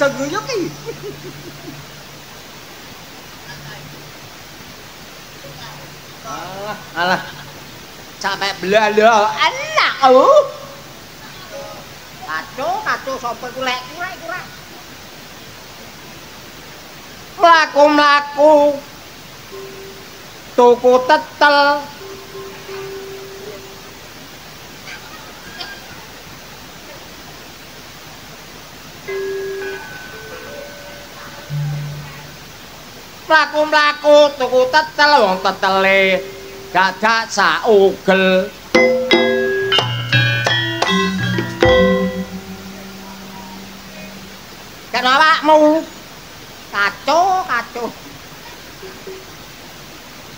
aja guyu ki. Alah. Sampai belalo enak aku. Kacau sapa iku lek kurang. Mlaku-mlaku tuku tetel. Mlaku-mlaku tuku tetel wong tetele dadak saugel. Kan awakmu kacau.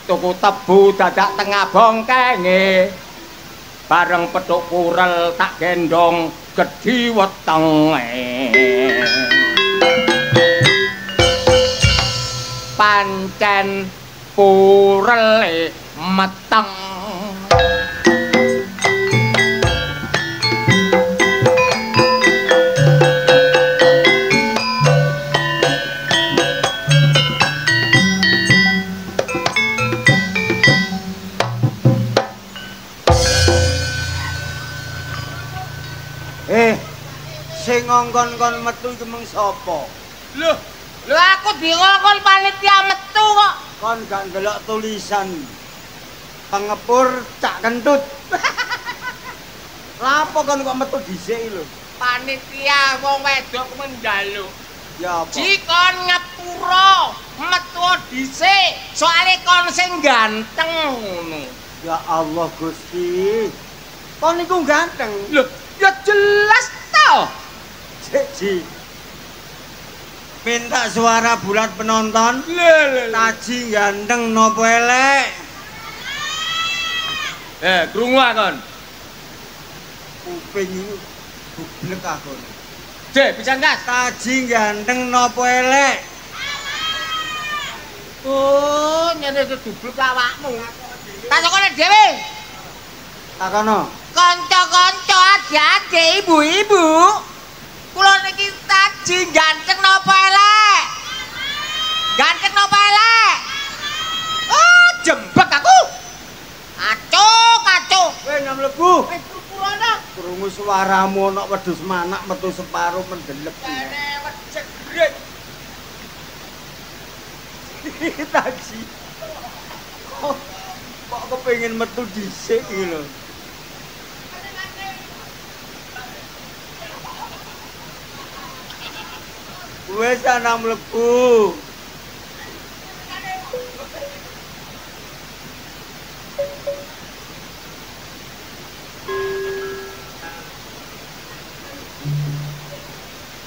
Tuku tebu dadak tengah bongkenge. Bareng petuk kurel tak gendong gedhi wetenge. Pancen purele meteng. Sing ngongkon-kon metu iki mung sapa? Lho aku dingongkon panitia metu kok. Kon gak ndelok tulisan pengepur cak kentut. Lapo kon kok metu dhisik lho? Panitia wong wedok menjaluk. Ya apa? Jikon ngepuro metu dhisik, soalé kon sing ganteng ngono. Ya Allah Gusti. Kon niku ganteng. Lho, ya jelas to. Ji. Minta suara bulat penonton. Taji ganteng nopo elek? Krungu kon. Kuping iku bublek aku. Pisan gas. Taji ganteng nopo elek? Oh, nyene dublek awakmu. Takokane dhewe. Takono. Kanca-kanca adik-adik, ibu-ibu. Kula niki Taji ganteng napa elek? Ganteng napa elek? Oh, jembek aku. Kacau. Kowe nang mlebu. Purana. Krungu suaramu ana wedhus manak metu separo mendelep. Kene wedhus gret. Taji. Kok kepengin metu dhisik iki lho. Wes ana mlebu.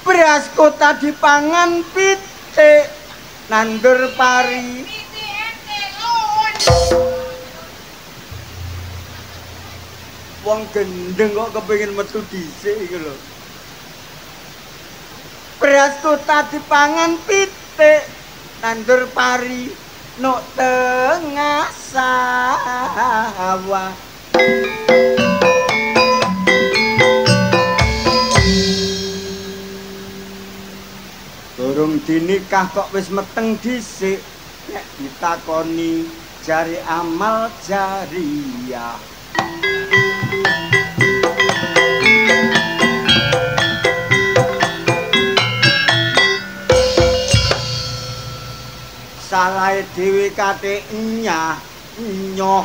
Beras kota dipangan pitik nandur pari. Wong gendeng kok kepengin metu dhisik iki lho. Beras kota dipangan pitik nandur pari nok tengah sawah. Durung dinikah kok wis meteng dhisik. Nek ditakoni jari amal jariyah. Salahe dhewe kate nyoh.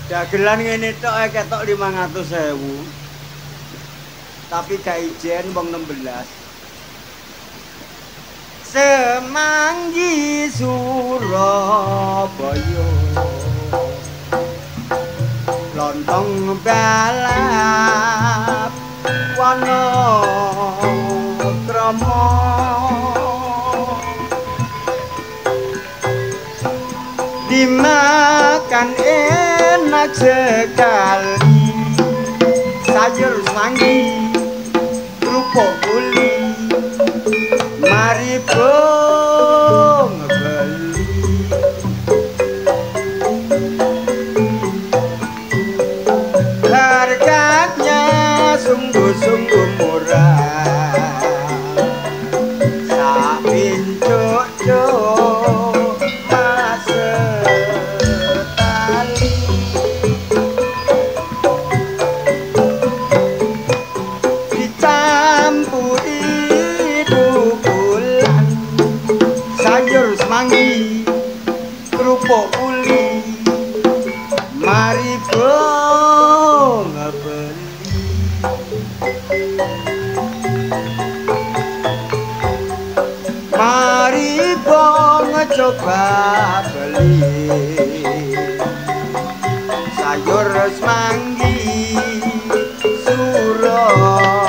Dagelan ngene tok ketok 500.000. Tapi gak ijen wong 16. Semanggi Surabaya. Lontong balap Wonokrama. makan enak sekali sayur semanggi kerupuk uli mari bong beli harganya sungguh-sungguh murah sapi cuk-cuk mas tali dicampuri dukulan sayur semanggi kerupuk uli mari bong beli mari bong coba beli sayur semanggi Surabaya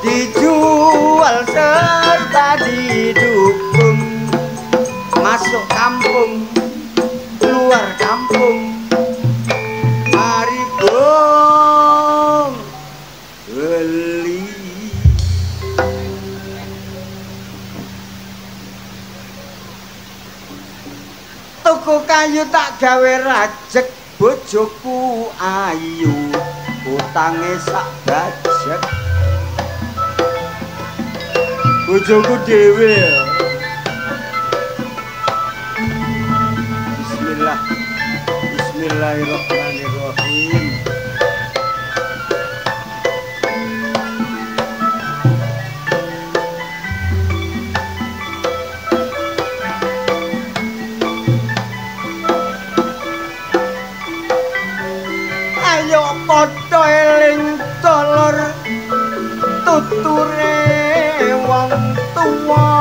dijual serta didukung masuk kampung keluar kampung mari bong beli tuku kayu tak gawe rajek bojoku ayu utange sak bajek bojoku dhewe Bismillahirrahmanirrahim ayo padha eling dolor tuture wong tuwa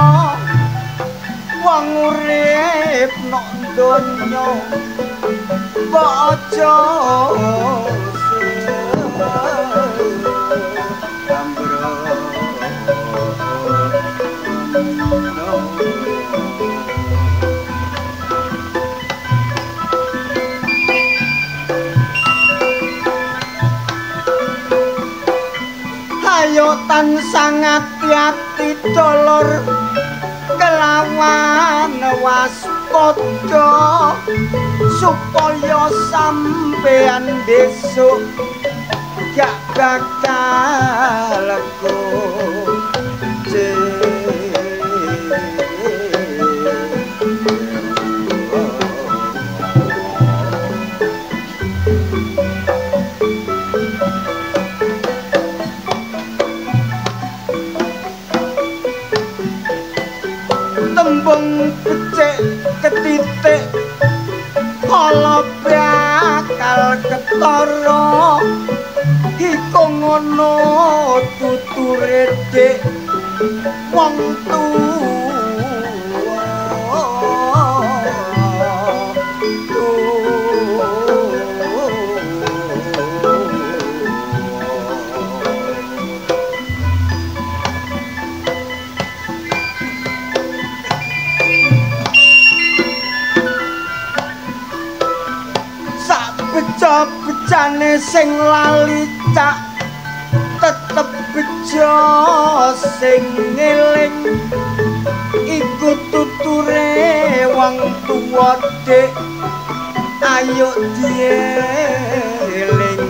wong urip nok donya baca ayo tansah ngati-ati dolor kelawan waspada supaya sampean besok gak bakal tembung becik ketitik kala bakal ketara iku ngono tuture dik wong becane sing lali cak tetep bejo sing ngeling iku tuture wong tuwa dik ayo dieling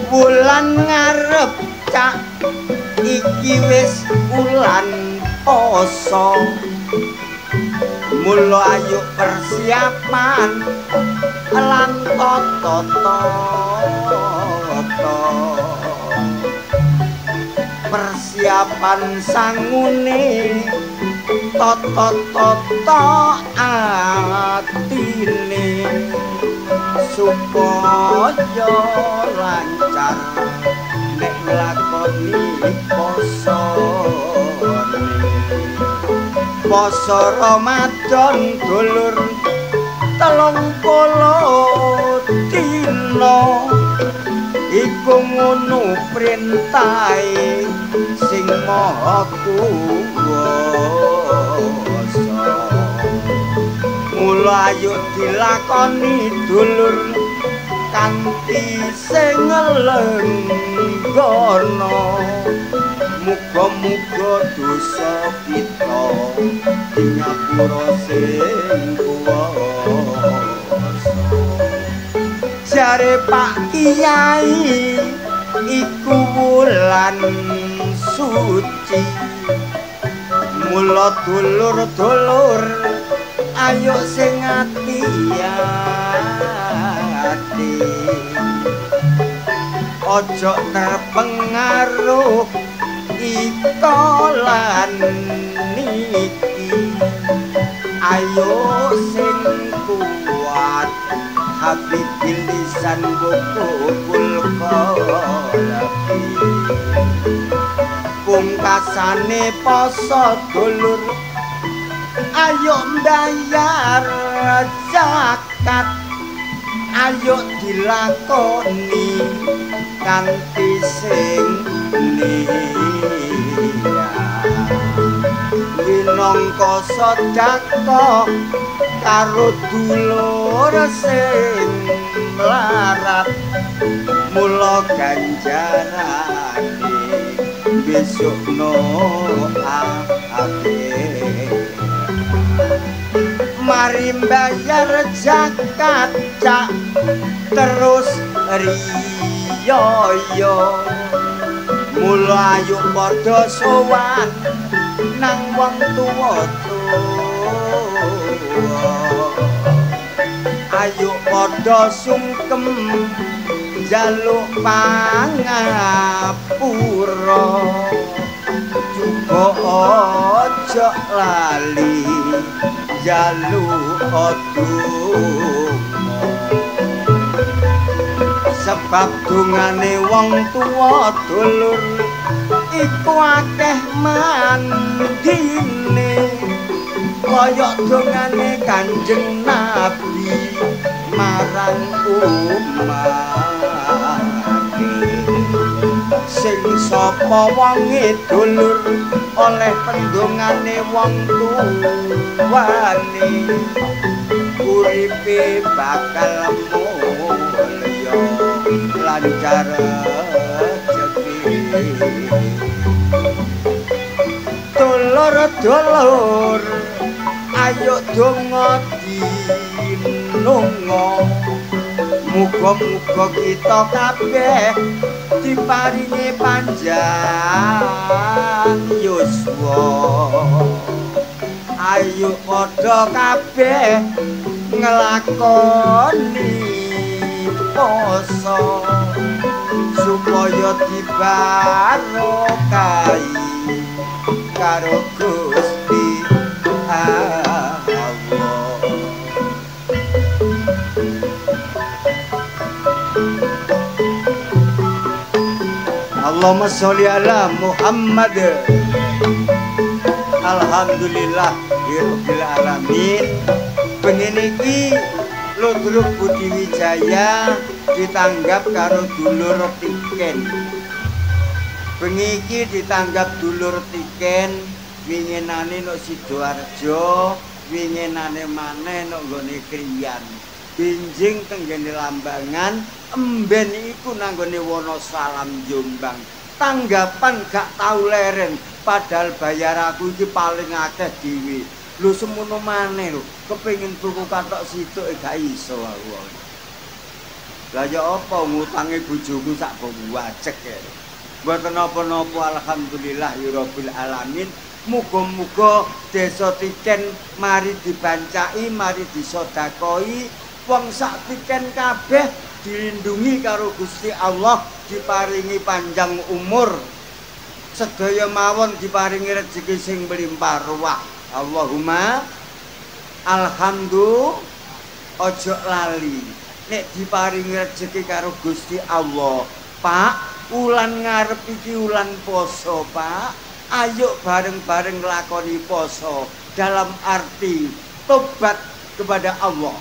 wulan ngarep cak iki wis ulan poso mula ayo persiapan lan toto persiapan sangune toto atine supaya lancar nek nglakoni poso Ramadan dulur 30 dina iku ngono perintahe sing maha kuwasa mula ayo dilakoni dulur kanthi sing lenggana muga-muga dosa kita ngapura sing kuwasa jare Pak Kiai iku wulan suci mula dulur-dulur ayo sing ati-ati ojo terpengaruh ikolan niki ayo sing kuat Habibil lisan bukul qalabi pungkasane poso dulur ayo mbayar zakat ayo dilakoni kanthi sing minangka sedekah karo dulur sing mlarat mula ganjarane besok no mari mbayar zakat cak terus riyo mula ayo padha sowan nang wong tuwa-tuwa ayo padha sungkem njaluk pangapura juga aja lali njaluk donga sebab dongane wong tuwa dulur iku akeh mandine kaya dongane Kanjeng Nabi marang umat sing sapa wonge dulur oleh pendongane wong tuwane uripe bakal mulya lancar dulur ayo donga dinunga muga-muga kita kabeh diparingi panjang yuswa ayo padha kabeh nglakoni poso supaya dibarokahi karo Gusti Allah. Allahumma sholli ala Muhammad. Alhamdulillah rabbil alamin. Pengen iki Ludruk Budi Wijaya ditanggap karo dulur Tiken. Bengi ditanggap dulur Tiken, winginane nok Sidoarjo, winginane maneh nok nggone Kriyan. Benjing tenggene Lambangan, emben iku nanggone Wonosalam Jombang. Tanggapan gak tau leren, padahal bayar aku iki paling akeh dhewe. Lho semono maneh lho, kepengin tuku kathok situk gak iso aku. Lah ya apa ngutange bojoku sak wajek ya. Mboten napa-napa alhamdulillah ya rabbil alamin. Muga-muga desa Tiken mari dibancai, mari disedakahi, wong sak Tiken kabeh dilindungi karo Gusti Allah, diparingi panjang umur. Sedaya mawon diparingi rezeki sing melimpah ruah. Allahumma alhamdulillah ojo lali. Nek diparingi rezeki karo Gusti Allah, Pak, ulan ngarep iki ulan poso, Pak. Ayo bareng-bareng lakoni poso dalam arti tobat kepada Allah.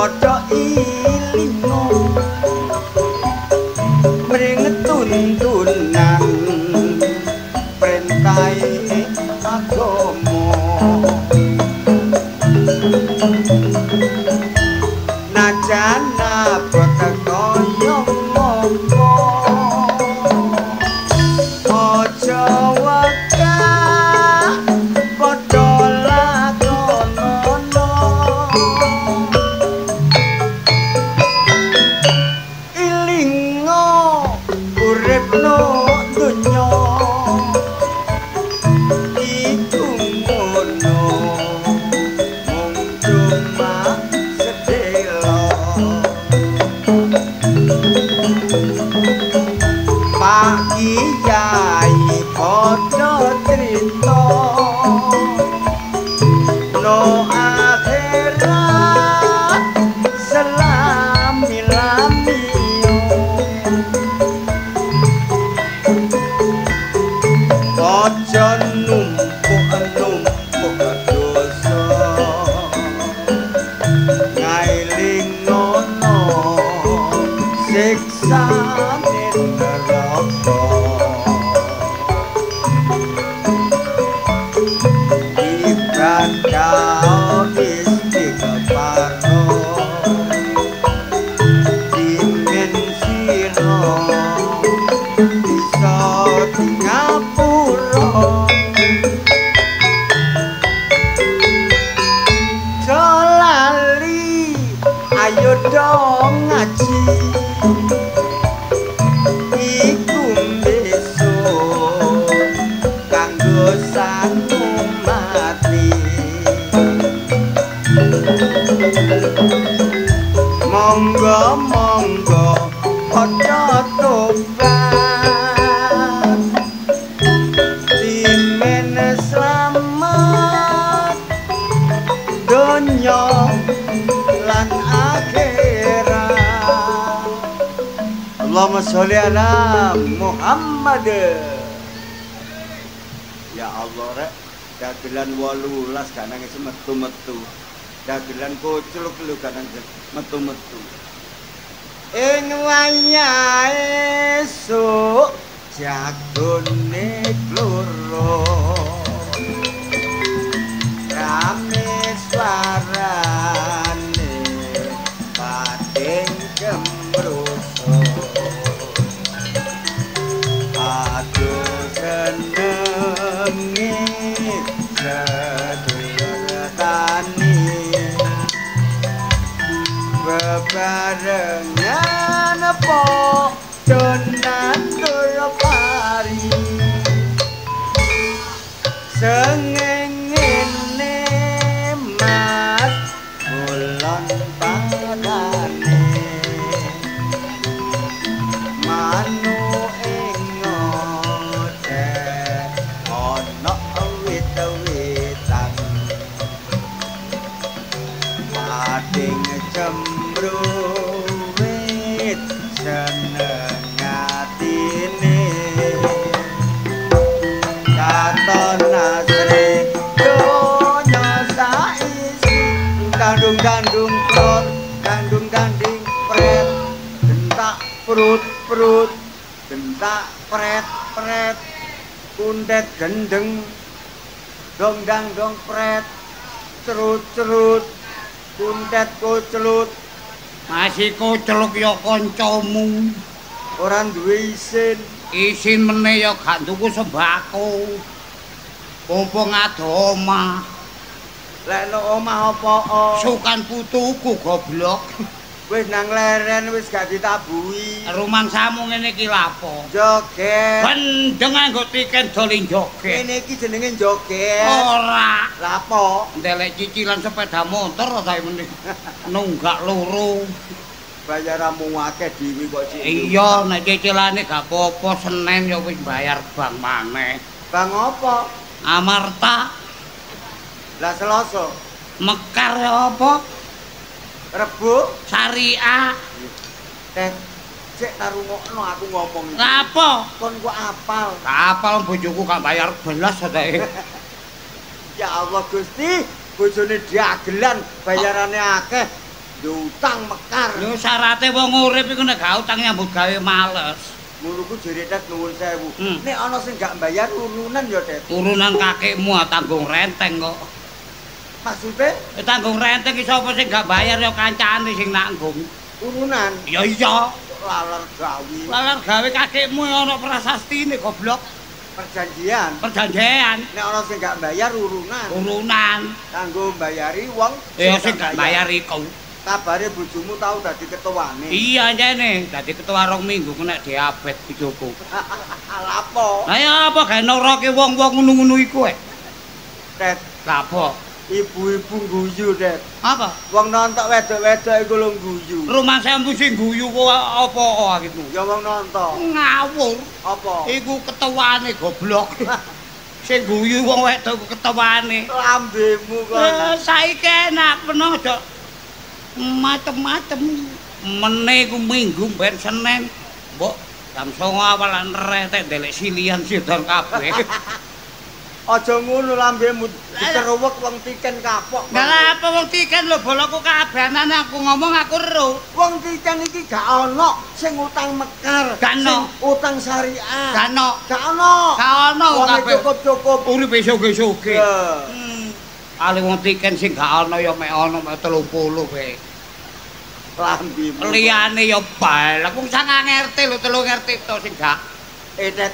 padha ilingo mring tuntunan perintahe agama najan abot kaya ngopo aja wegah padha lakonono ilingo uripno donya iku ngono mung cuma sedelo Pak Kyai padha crita no akhirat selami-lamiyo aja numpuk dosa ngailingono siksane neraka ibadah istighfaro dimensino bisa ngapura lali ayo dong ngaji iku besok kanggo sangu mati monggo monggo padha tobat dimen selamat donya lan akhirat Allahumma sholli ala Muhammad ya Allah rek dagelan 18 kanang wis metu-metu dagelan kucluk lu kanang metu-metu ing wayahe esuk jagone kloro rame swarane pating kembroso aduh senenge sedulur tani bebarengan padha nandur pari sengengene mas bulan padane manu ing ngote ana wit-witan mading cembruwit seneng atine katon asri donya saisi dandung-dandung prot dandung-danding pret dentak perut-perut dentak pret-pret kundet gendeng dong-dang-dong pret cerut-cerut kundet kucelut Masih kuceluk ya kancamu. Ora duwe isin. Isin meneh ya gak tuku sembako. Mumpung ado omah. Lek nang omah apa? Sukan putuku goblok. Wis nang leren wis gak ditabuhi. Rumangsamu ngene iki lapo? Joget. Gendeng anggo tiket doling joget. Ngene iki jenenge joget. Ora. Lapo? Ndelek cicilan sepeda motor ta meneh. Nunggak loro. Bayaramu akeh dhewe kok Cik. Iya, nek cicilane gak apa-apa Senin ya wis bayar bank maneh. Bang apa? Amarta. Lah Selasa. Mekar ya apa? Rebo Syariah. Teh cek tarungokno aku ngomong iki. Lah apa? Kon kok apal. Apal bojoku gak bayar belas sadake. Ya Allah Gusti, bojone diagelan bayarane akeh. utang mekar. Lho syarate wong urip iku nek gak utang nyambut gawe males. Ngono ku jere Tet nuwun sewu. Nek ana sing gak mbayar urunan ya Tet. Urunan kakekmu tanggung renteng kok. Maksude? Tanggung renteng iki sapa sing gak bayar ya kancane sing nanggung. Urunan. Ya iya. Laler gawe. Laler gawe kakekmu ana prasastine goblok. Perjanjian. Perjanjian. Nek ana sing gak bayar urunan. Urunan. Kanggo mbayari wong ya sing gak bayar iku. Kabare bojomu tau dadi ketuane. Iya jane, dadi ketua 2 minggu nek diabet bojoku. Lapo? Lah ya apa gawe noroke wong-wong ngono-ngono iku ae. Tet, lapo? Ibu-ibu guyu, Tet. Apa? Wong nontok wedok-wedok iku lho guyu. Rumah sampu sing guyu kok apa gitu? Ya wong nontok. Ngawur. Apa? Iku ketuane goblok. Sing guyu wong wedok ketuane. Lambemu kok. Saiki enak peno aja macem-macem. Meneh ku Minggu ben Senin. Mbok jam 09.00 awalan retek ndelek silian sidon kabeh. Aja ngono lambemu dikeruwek wong tiken kapok. Lah apa wong tiken lho boloku kabehanan aku ngomong aku ero. Wong tiken iki gak ana sing utang mekar, sing utang syariah. Gak ana. Gak ana. Gak ana kabeh. Cukup-cukup. Uripe soge-soge. Ali wong tiken sing gak ana ya mek ana mek 30 kowe. Lambimu. Liyane ya bal. Aku 9 RT lho 3 RT to sing gak. Tet.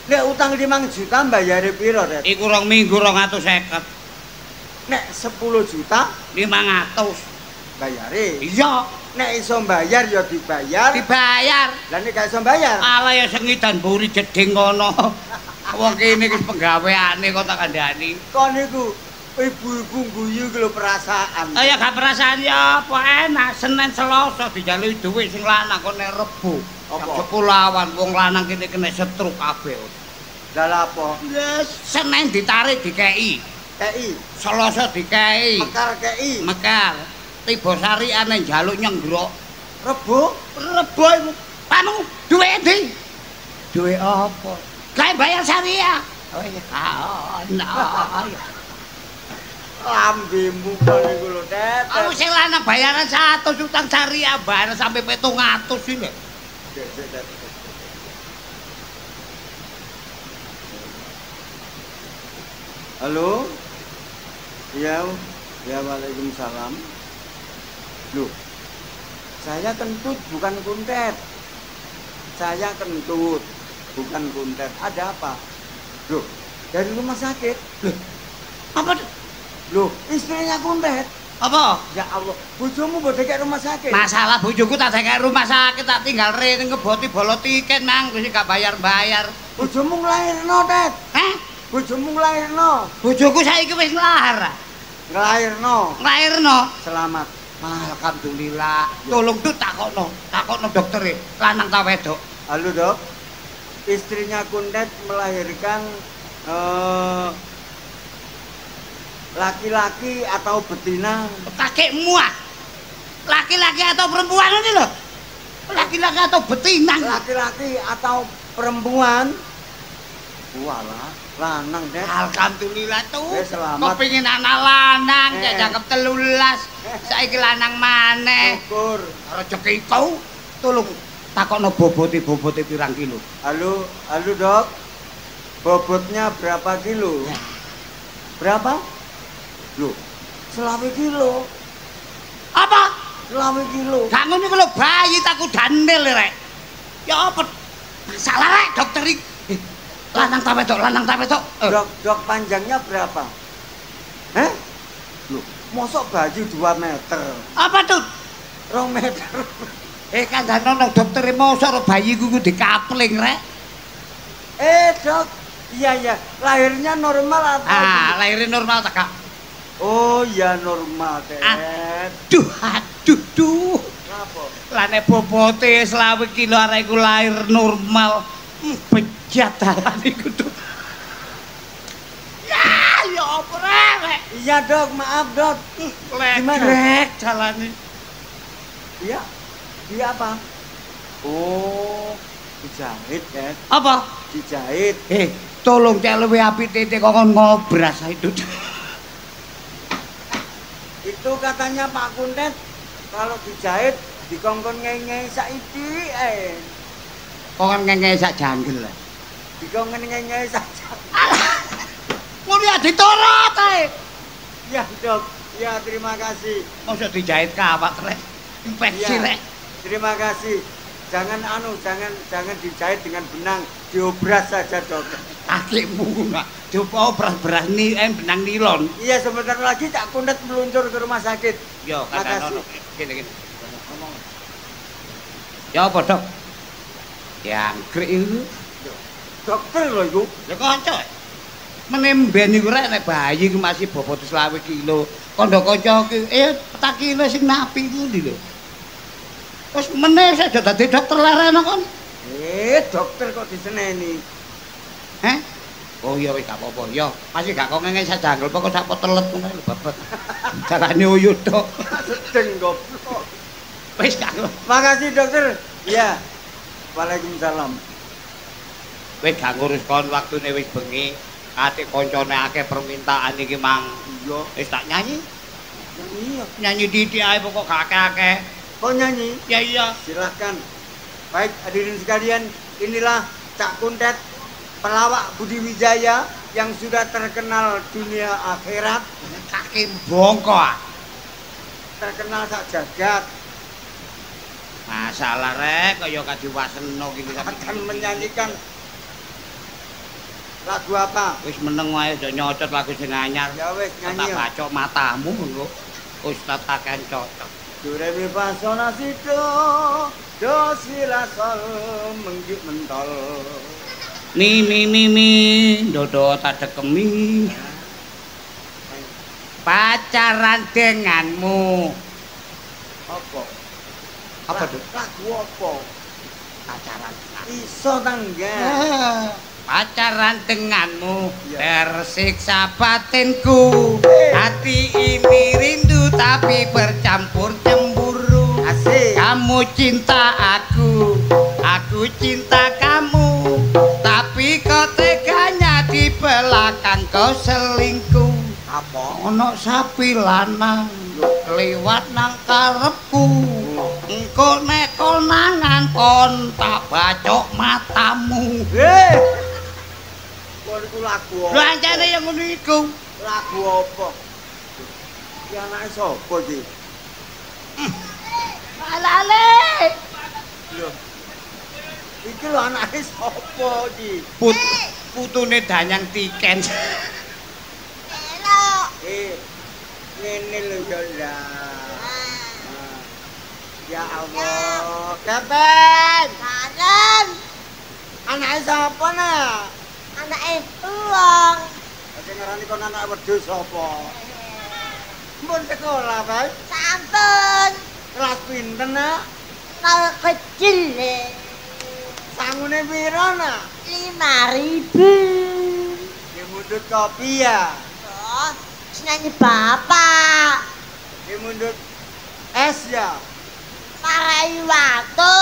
Nek utang 5 juta mbayare piro, Tet? Iku 2 minggu 250. Nek 10 juta 500 bayare. Iya. Nek iso mbayar ya dibayar. Dibayar. Lah nek gak iso mbayar. Ala ya sengidan buri jeding kono. Wong kene iki penggaweane kok tak kandhani. Kon niku ibu-ibu guyu iki lho perasaan. Ya gak perasaan ya apa enak Senin Selasa dijaluki dhuwit sing lanang kok nek Rebo. Apa? 10 awan wong lanang kene kena stroke kabeh. Lah apa? Senin ditarik dikei. Kei. Selasa dikei. Mekar kei. Mekar. Tiba sariane njaluk nyenggrok. Rebo? Rebo iku. Panu duwe ndi? Duwe apa? Gawe bayar syariah. Oh iya ana. Lambemu kok niku lho, Tet. Aku sing lanang bayaran 100 utang syariah bayar sampai 700 iki. Halo? Ya, waalaikumsalam. Loh, saya kentut bukan kuntet. Saya kentut bukan kuntet. Ada apa? Loh, dari rumah sakit. Loh, apa? Loh, istrinya kuntet. Apa? Ya Allah, bojomu mbok dekek rumah sakit. Masalah bojoku tak dekek rumah sakit tak tinggal rene ngeboti bolo tiket nang wis gak bayar-bayar. Bojomu nglairno, Tet. Hah? Bojomu nglairno. Bojoku saiki wis nglar. Nglairno. Nglairno. Selamat. Alhamdulillah. Tolong tuh takokno doktere, lanang ta wedok? Halo, Dok. Istrinya kuntet melahirkan laki-laki atau betina? Kakekmu ah. Laki-laki atau perempuan ini loh? Laki-laki atau betina? Laki-laki atau perempuan? Walah, lanang, Dek. Alhamdulillah tuh. Selamat. Kepingin anak lanang, cakep 13. Saiki lanang maneh. Syukur. Rezeki kau. Tolong takokno bobote pirang kilo? Halo, Dok. Bobotnya berapa kilo? Ya. Berapa? Loh, 20 kilo. Apa? 20 kilo. Gak ngono iku lho bayi takku dandel rek. Ya apa? Masalah rek dokter iki. Lanang ta wedok? Dok panjangnya berapa? Heh? Loh, mosok bayi 2 meter. Apa tuh? 2 meter. Kandhane dokter mosok bayi ku dikapling rek. Dok. Iya, lahirnya normal atau? Lahirnya normal tak, Kak? Oh, ya normal, Tet. Aduh. Kenapa? Lah nek bobote 20 kilo arek iku lahir normal. Bejat dalan iku tuh. Ya apa rek? Iya, Dok, maaf, Dok. Gimana? Lek jalane. Iya. Iya apa? Oh, dijahit, Tet. Apa? Dijahit. Tolong cek luwih apik titik kok ngobras itu. Itu katanya Pak Kuntet Kalau dijahit dikongkon ngengei saiki Kok ngengei sak janggel. Dikongkon ngengei sak janggel. Ngono ya ditorot ae. Ya, Dok. Ya, terima kasih. Mosok dijahit kawat rek. Infeksi rek. Terima kasih. Jangan jangan dijahit dengan benang, diobras saja, Dok. Kakimu nak diobras beras ni benang nilon. Iya, sebentar lagi tak kundet meluncur ke rumah sakit. Yo, Makasih. Gini. Ngomong. Ya apa, Dok? Yang krik itu. Dokter lho iku. Ya kanca. Menemben iku rek nek bayi ku masih bobot 20 kilo. Kandha kanca ki petak kilo sing napi ku ndi lho. Wis meneh sedo dadi dokter larene kon. Dokter kok diseneni. Heh? Oh iya wis gak apa-apa. Ya, masih gak kok ngene sajangkel pokok sak telet ngono lho babet. Carane uyut tok. Sedeng goblok. Wis gak. Makasih, Dokter. Iya. Waalaikumsalam. Wis gak ngurus kon waktune wis bengi. Ati koncone akeh permintaan iki mang. Iya. Wis tak nyanyi. Iya. Nyanyi didik ae pokok gak akeh-akeh. Kok nyanyi? Ya iya. Silahkan. Baik, hadirin sekalian, inilah Cak Kuntet, pelawak Budi Wijaya yang sudah terkenal dunia akhirat. Kaki bongko. Terkenal sak jagat. Masalah rek kaya kadiwaseno iki Akan menyanyikan lagu apa? wis meneng wae aja nyocot lagu sing anyar. Ya wis nyanyi. Tak bacok matamu engko. Ustaz taken cocok. Do re mi fa sol la si do si la sol menggit mentol. Mi dodo tak dekemi. Pacaran denganmu. Apa? Apa tuh? Lagu apa? Pacaran. Iso tangga. Pacaran denganmu Ya. tersiksa batinku. Hati ini rindu tapi bercampur cemburu. Asik. Kamu cinta aku cinta kamu. Tapi kau teganya di belakang kau selingkuh. Apa? Ono sapi lanang liwat nang karepku. Engko nek konangan kon tak bacok matamu. Kok iku lagu Lho apa? ancane yang ngono iku. Lagu apa? Ki anake sapa iki? Alale. Lho. Iki lho anake sapa iki? Putune Danyang Tiken. Ngene lho ya. Ya Allah, Kapan? Kanan, Anake sapa nak? anake uang. Sing ngarani kon anak wedhus sapa? Mun sekolah, Pak. Sampun, Kelas pinten, Nak? nol kecil nih. Sangune piro, Nak? 5.000. Dimundut kopi ya. Oh, senyanyi bapak. Dimundut es ya. Marai waktu.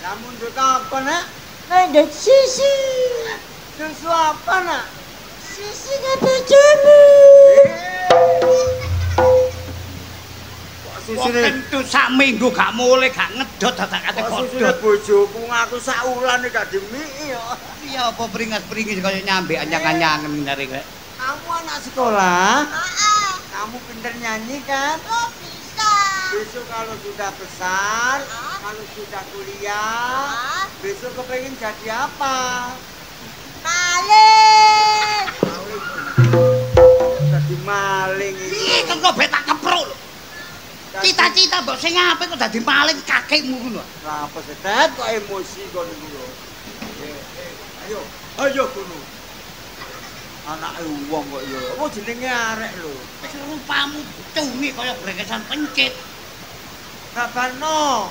Lah mundut apa, Nak? Mendut sisi. Susu apa, Nak? Sisi ngebujumu. Kok Wong susune kentut sak minggu gak mulai gak ngedot dadak kate kok susune kodot. bojoku ngaku sak wulan gak dimiki ya. Iya apa beringas-beringis kaya nyambe anyang-anyangen nyari rek. Kamu anak sekolah, Ah, kamu pinter nyanyi kan? oh bisa. Besok kalau sudah besar, kalau sudah kuliah, besok kepengen jadi apa? Maling. Jadi maling Piye itu. kok betak kepruk lho. Cita-cita mbok sing apik kok dadi maling kakekmu ngono. Lah apa setet kok emosi kon niku lho. Ayo kono. Anake wong kok ya. Oh jenenge arek lho. Wis rupamu cumi kaya brekesan pencit. Kabano.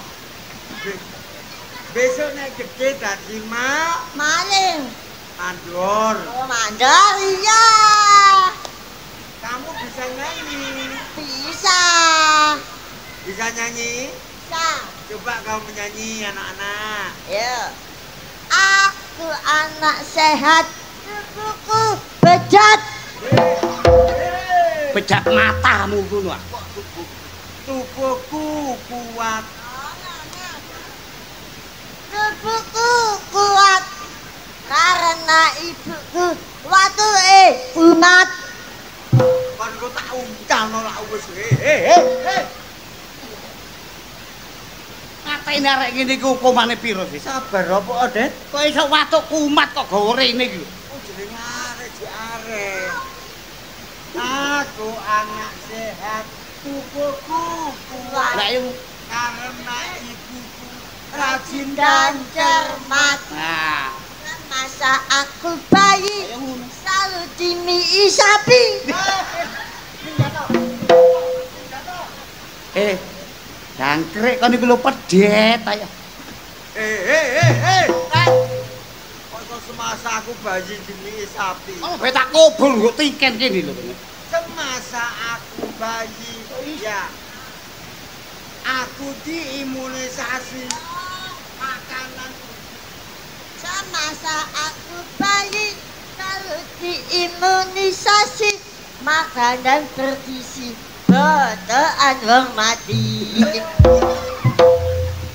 Besok nek gede dadi Maling. mandor. Oh, mandor iya. Kamu bisa nyanyi. Bisa. Bisa nyanyi? Bisa. Coba kamu menyanyi anak-anak. Ya. Aku anak sehat. Tubuhku bejat. Bejak matamu ngono. Kok tubuh? tubuhku kuat. Tubuhku kuat karena ibuku waktu umat. Kan kok tak uncalno lak wis. Ngateni arek ngene iki hukumane piro sih? Sabar apa, Det? Kok iso watuk kumat kok gawe rene iki? Oh jenenge arek di arek. Aku anak sehat, tubuhku kuat. Lah yo Karena ibuku Rajin dan cermat. nah, Masa aku bayi selalu dimii sapi. jangkrik kon iku lho pedet ayo. Kok semasa aku bayi demi sapi. Oh, ben tak kubur kok tiken kene lho. Semasa aku bayi, ya. Aku diimunisasi makanan. Semasa aku bayi selalu diimunisasi makanan bergizi. Bodohan wong mati.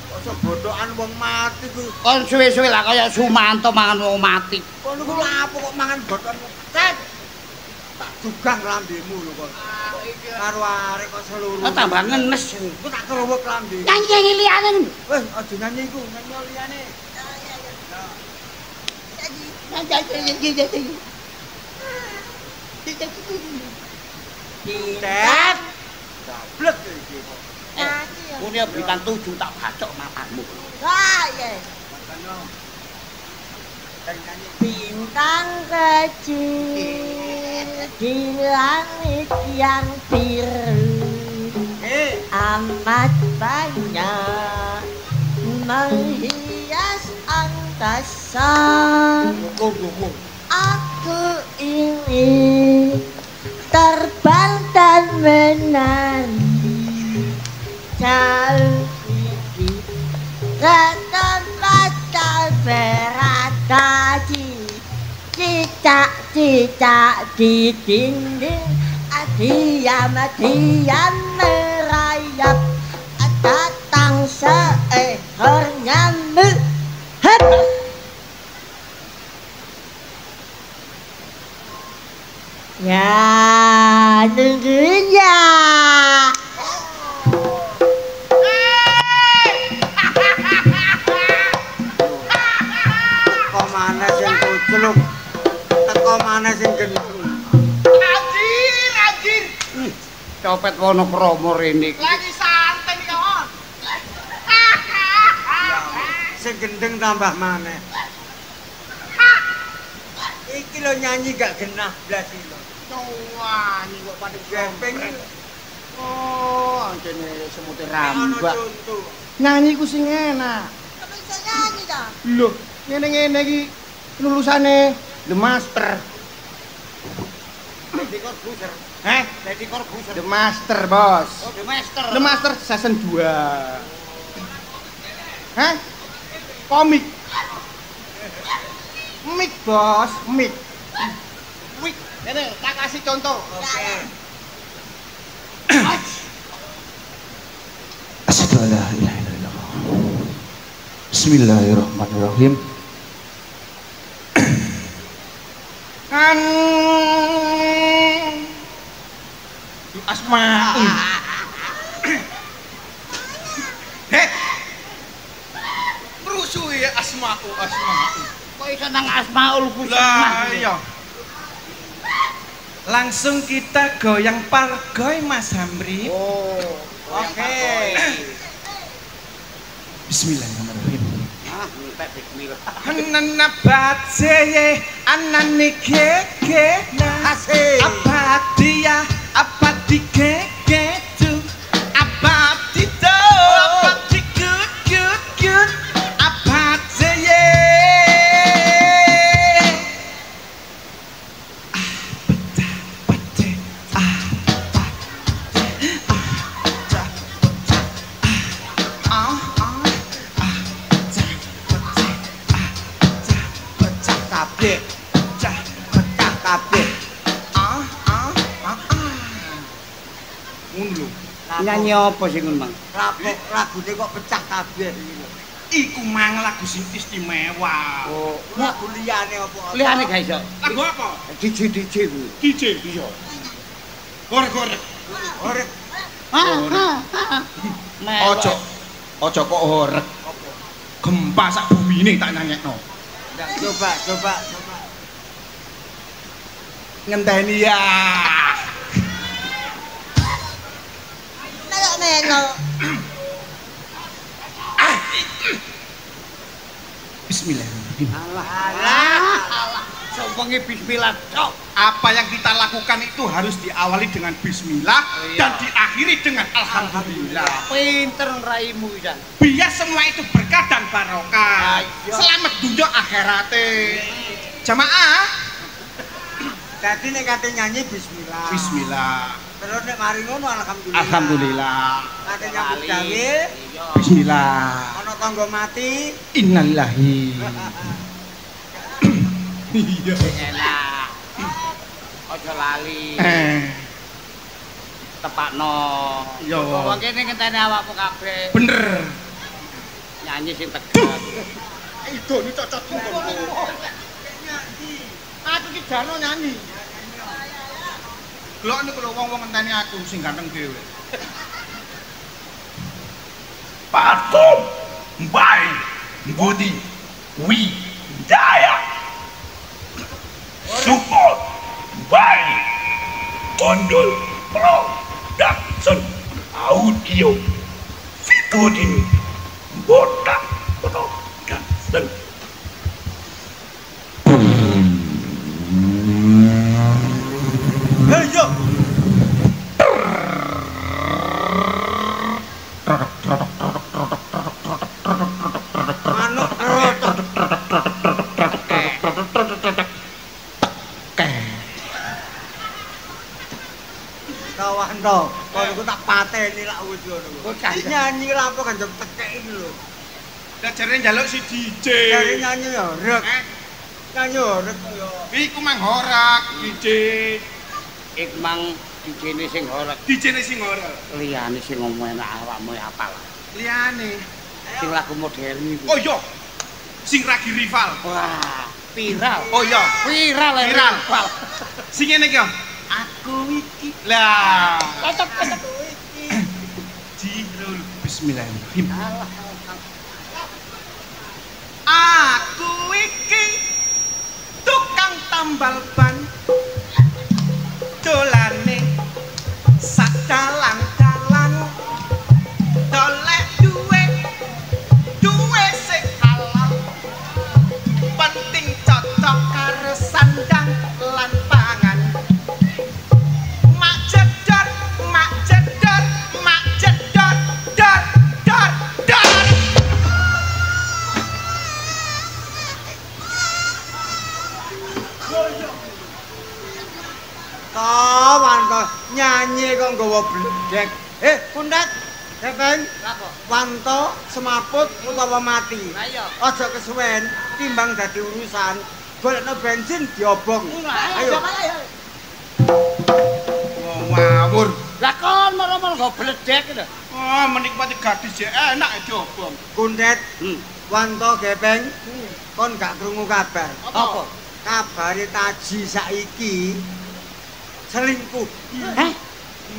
Kok bodohan wong mati ku. Kon suwe-suwe lah kaya Sumanto mangan wong mati. Kon niku lapo kok mangan bodohan. Set. Tak dugang lambemu lho kon. Karo arek kok seluruh. Tambah ngenes. Ku tak kerowok lambe. Nyanyi liyane. Weh, aja nyanyi iku, nyanyi liyane. Tet. Dablek iki kok. Kune bintang 7 tak bacok matamu. Wah, ya. Bintang kecil di langit yang biru amat banyak menghias angkasa. Aku ingin terbang dan menari jauh tinggi ke tempat berada cicak-cicak di dinding diam-diam merayap datang seekor nyamuk. Hep. Ya, tunggunya. Teko mana sing kuceluk? Teko mana sing gendeng? Anjir. Copet Wonopromo rene iki. Lagi santai nih kawan. Sing gendeng tambah maneh. Iki lho nyanyi gak genah blas iki lho. Wah, ini kok pada Gempeng. Oh, anjene semute Ono rambak. contoh. Nyanyi ku sing enak. Kamu bisa nyanyi dah. Loh, ngene-ngene iki lulusane The Master. Lady Corbuzier. Lady Corbuzier. The Master, Bos. Oh, The Master. The Master season 2. Komik. Mik, Bos, mik. Wik, ini tak kasih contoh. Oke. Asyhadu an la ilaha illallah. Bismillahirrahmanirrahim. Kan Asmaul. Rusuh ya Asmaul. Kok iso nang Asmaul Husna? Lah iya. Langsung kita goyang pargoy Mas Hamri. Oh, oke. Bismillahirrahmanirrahim. Entek bismillah. Hanana batseye anane keke na Asik. apa dia apa dikeke tu apa dito apa dikut kut kut apa tseye Kabeh, pecah kabeh. Ngono lho. Nyanyi apa sing ngono, Mang? Lagune kok pecah kabeh iki lho. Iku mang lagu sing istimewa. Oh, Lagu liyane apa? liyane gak iso. Lagu apa? DJ kuwi. DJ. Iya. Gorek-gorek. Horek. Ojo kok horek. Gempa sak bumine tak nyanyekno. Coba. Ngenteni ya. Nek meno. Bismillahirrahmanirrahim. Alah. Sombonge bismillah tok. Apa yang kita lakukan itu harus diawali dengan bismillah dan diakhiri dengan alhamdulillah. Pinter raimu kan. Biar semua itu berkah dan barokah. Ayo. Selamat dunia akhirate. Jamaah. Dadi nek kate nyanyi bismillah. Bismillah. Terus nek mari ngono alhamdulillah. Alhamdulillah. Kate nyambut gawe, Bismillah. ana tangga mati. Innalillahi. Iya. Enak. Aja lali. Tepakno. Yo. Wong kene ngenteni awakmu kabeh. Bener. Nyanyi sing tegas. Itu ni cocok aku ki jarno nyanyi. Lho niku lho wong-wong ngenteni aku sing ganteng dhewe. Patum, Mbai, Budi, Wi, Daya. Support, Mbai, Kondol, Production, Audio, Fitudin, Botak, Production. Hei yo. Manuk kawan to, kon iku tak pateni lak wis ngono. Nyanyi lha apa kan tekek iki lho. Lah jare njaluk si DJ. Jare nyanyi ya rek. Nyanyi rek yo. Iku mang horak DJ. Iku mang DJ-ne sing horek. DJ-ne sing ora. Liyane sing ngomong enak awakmu apal. Liyane. Sing lagu modern iku. Oh iya. Sing ragi rival. Wah, viral. Oh iya. Viral. Viral. Sing ngene iki yo. Aku iki. Lah. Cocok. Jirul. Bismillahirrahmanirrahim. Alah. Aku iki tukang tambal ban. Dolane sak dalan-dalan. Dolek duwe sing halal. Penting cocok karo sandang lan pangan. Mak jedor, dor. Wanto nyanyi kok nggawa bledek. Kundet. Kepeng. Lapo? Wanto semaput utawa mati. Lah iya. Aja kesuwen timbang dadi urusan. Golekno bensin diobong. Ayo. Ngawur. Lah kon moro-moro nggo bledek lho. Oh, menikmati gadis ya enak ya diobong. Kundet. Wanto Gepeng. Kon gak krungu kabar. Apa? Kabare Taji saiki selingkuh. Hah?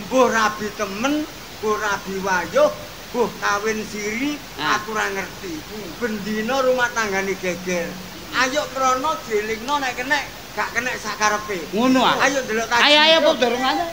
Mbuh rabi temen, mbuh rabi wayuh, mbuh kawin siri, aku ora ngerti. Bendina rumah tanggane geger. Ayo krono dielingno nek kenek, gak kenek sakarepe. Ngono ah. Ayo delok Taji. Ayo kok durung aja.